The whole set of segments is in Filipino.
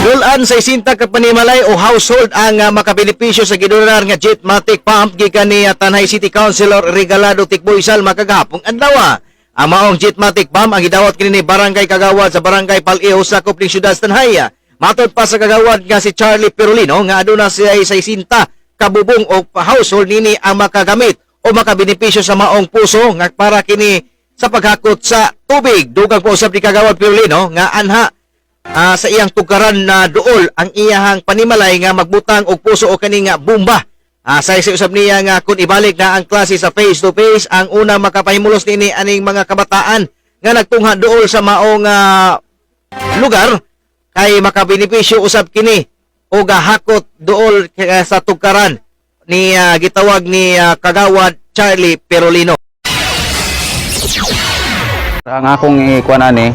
Lulan sa isinta ka panimalay o household ang makabenepisyo sa gidonar nga Jetmatic Pump gikan ni Tanay City Councilor Regalado Tikboy Salma kagahapon adlaw. Ang maong Jetmatic Pump ang gidawat kini ni Barangay Kagawad sa Barangay Pal-Eho sakop ning siyudad Tanay. Matod pa sa kagawad nga si Charlie Perolino nga aduna siya sa isinta kabubong o household nini ang makagamit o makabenepisyo sa maong puso nga para kini sa paghakot sa tubig. Dugang po usab ni kagawad Perolino nga anha sa iyang tugaran na duol ang iyahang panimalay nga magbutang og puso o kani nga bomba. Sa usab niya nga kung ibalik na ang klase sa face to face, ang una makapahimulos nini aning mga kabataan nga nagtungha duol sa maong lugar kay makabenepisyo usab kini o gahakot duol sa tugaran ni gitawag ni kagawad Charlie Perolino. Ang akong ikuan ani,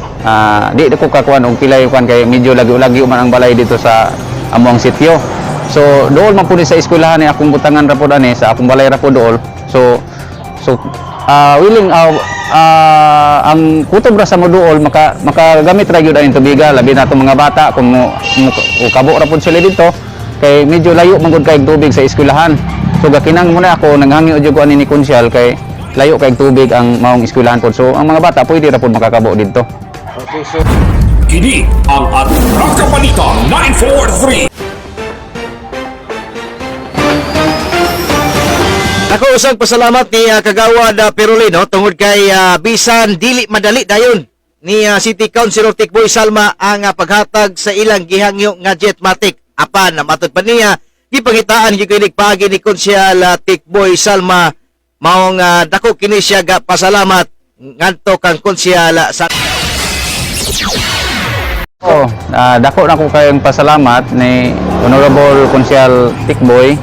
di ko kakuan og pilay kuan kay medyo lagi-lagi man ang balay dito sa among sitio. So dool man pud sa eskwelahan ni akong butangan ra pud ani sa akong balay ra pud dool. So willing ang kutob ra sa mo dool makagamit ra gyud ani tubiga labi na mga bata kung kabo ra pud sila dito kay medyo layo man gud kay tubig sa eskwelahan. So gakinang muna ako nanghangi jud ko ani ni konsyal kay layo kay tubig ang maong eskwelahan po. So ang mga bata pwede ra po makakabo dito. Okay, so kini ang ating kapalitan 943. Ako usang pasalamat ni kagawad Perolino tungod kay bisan dili madali dayon ni City Councilor Tikboy Salma ang paghatag sa ilang gihangyo nga Jetmatic. Apan matod pa niya gipangitaan gikinig pagi ni Konsyal Tikboy Salma maong dako kini siya pasalamat ngadto kang konsyal sa Dako na ko kayong pasalamat ni Honorable Konsyal Tikboy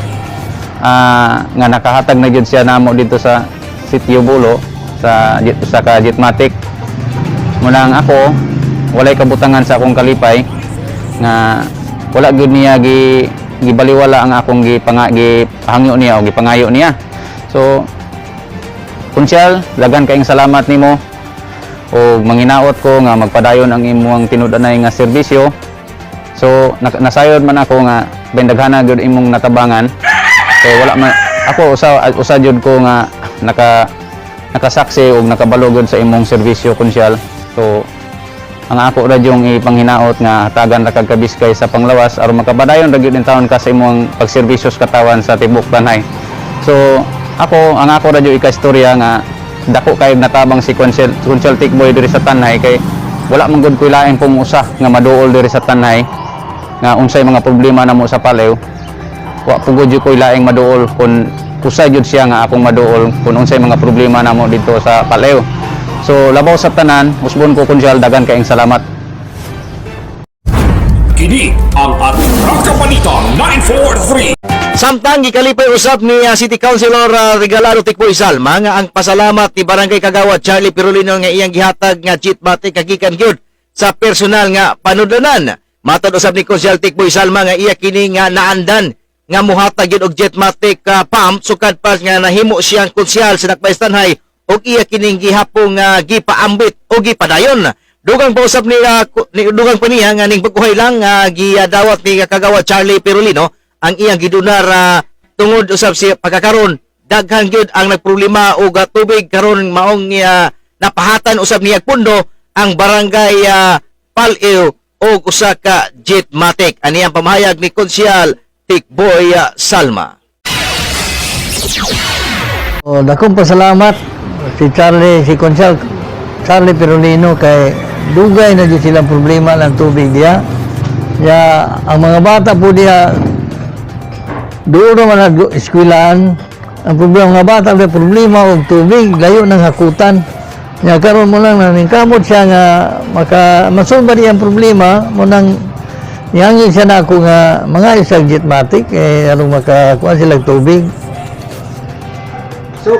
nga nakahatag na gyud siya namo dito sa Sitio Bulo sa Jetmatic. Munang ako walay kabutangan sa akong kalipay nga wala gyud niya gibaliwala ang akong gipangyo niya o gipangayo niya. So Konsyal, dagan kayong salamat nimo o manginaot ko nga magpadayon ang imong tinud-anay nga serbisyo. So nasayod man ako nga bendaghana gyud imong natabangan. So wala man ako usa jud ko nga nakasaksi og nakabalo gyud sa imong serbisyo Konsyal. So ang ako ra yung ipanghinaot nga hatagan ra kag kabiskay sa panglawas aron makabadayon ra gyud in taon ka sa imong pagserbisyo sa katawan sa tibok Tanay. So ang ako radyo ika-istorya nga dako kay natabang si Konsyal Tikboy diri sa Tanay kay wala man gud ko laing pumusa nga maduol diri sa Tanay nga unsay mga problema namo sa Palew. Wa pugod jud ko laing maduol kun usay jud siya nga akong maduol kun unsay mga problema namo dito sa Palew. So labaw sa tanan, usbon ko Konsyal dagan kayong salamat. Kini ang ating kapalitan 943. Samtang gikalipay usab ni City Councilor Regalado Tikboy Salma nga ang pasalamat ni Barangay Kagawad Charlie Perolino nga iyang gihatag nga Jetmatic kagikan gyud sa personal nga panudlanan. Matod usab ni Konsyal Tikboy Salma nga iya kini nga naandan nga mohatag gyud og Jetmatic pump sukad pa nga nahimo siyang konsyal sa Nakpaistanhay og iya kining gihapong gipaambit o gipadayon. Dugang pa usab ni dugang pa niya nga ning pagkuhay lang gidawat ni Kagawad Charlie Perolino ang iyang gidunar tungod usab si pagkakaron daghan gyud ang nagproblema og tubig karon maong napahatan usab niya pundo ang barangay Pal-Eho og usa ka Jetmatic. Ani ang pamahayag ni Konsyal Tikboy Salma. Dakong pasalamat si Konsyal Charlie Perolino kay dugay na gyud silang problema ng tubig diya. Ya ang mga bata po diya doon man nag-eskwelahan. Ang problema nga bata, may problema og tubig, layo ng hakutan. Nga karon mo lang naningkamot siya nga masolba niya ang problema mo nang niyangin siya na ako nga mga isang Jetmatic anong makakuha silang tubig. So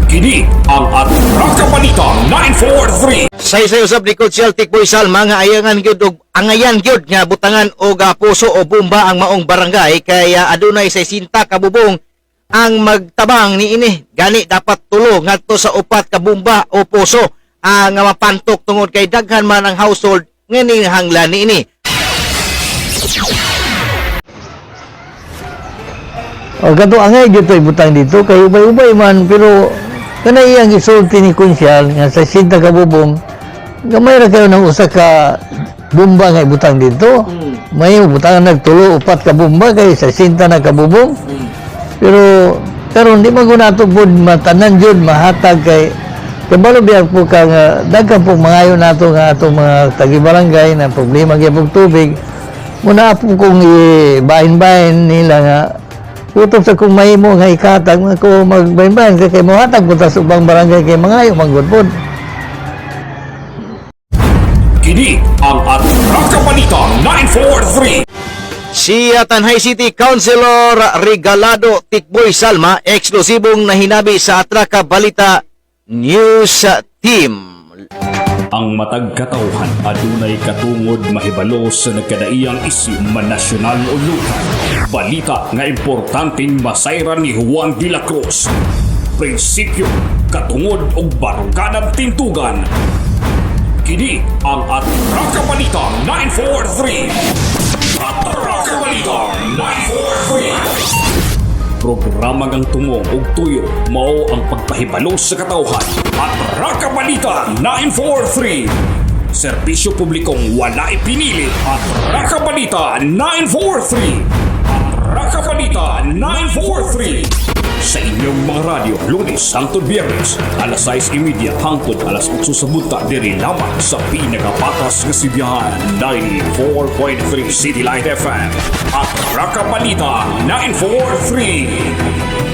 Kini ang ating kapalitan 943. say usab ni Konsyal Tikboy Salma nga ayangan gyud og angayan gyud nga butangan og puso o bomba ang maong barangay kay adunay 60 ka bubong ang magtabang niini. Gani dapat tulo ngadto sa 4 ka bomba o puso nga mapantok tungod kay daghan man ang household nga hanglan niini. O kato angay dito ibutang dito kay ubay-ubay man pero kana iyang gisulti ni Konsyal nga sa sinta ka bubong gamay ra kayo ng usa ka bomba nga ibutang dito. May butang nagtulo upat ka bomba kay sa sinta na kabubong. Pero karon di man nato pud matanan jud mahatag kay kabalo biya po ka nga daghan po mangayo nato nga atong mga tagibarangay na problema gyud tubig. Muna po kung ibahin-bahin nila nga utop sa kung mahimo nga ikatag ko magbahin-bahin kay mohatag po ta sa ubang barangay kay mangayo manggod pod. Kini ang Atraka Balita 943. Si Tanay City Councilor Regalado Tikboy Salma, eksklusibong nahinabi sa Atraka Balita News Team. Ang matag katawhan adunay katungod mahibalo sa nagkadaiyang isyu man nasyonal o lokal. Balita nga importanteng masayran ni Juan de la Cruz. Prinsipyo, katungod og baruganang tintugan. Kini ang Atraka Balita 943. Atraka Balita 943. Programa ngang tungong og tuyo mao ang pagpahibalo sa katawhan. Atraka Balita 943. Serbisyo publikong wala ipinili. Atraka Balita 943. Atraka Balita 943. Sa inyong mga radyo, Lunes hangtod Biyernes, alas 6:30 hangtod alas 8 sa bunta diri lamang sa pinakapatas nga sibiyahan 94.3 City Light FM at Atraka Balita 943.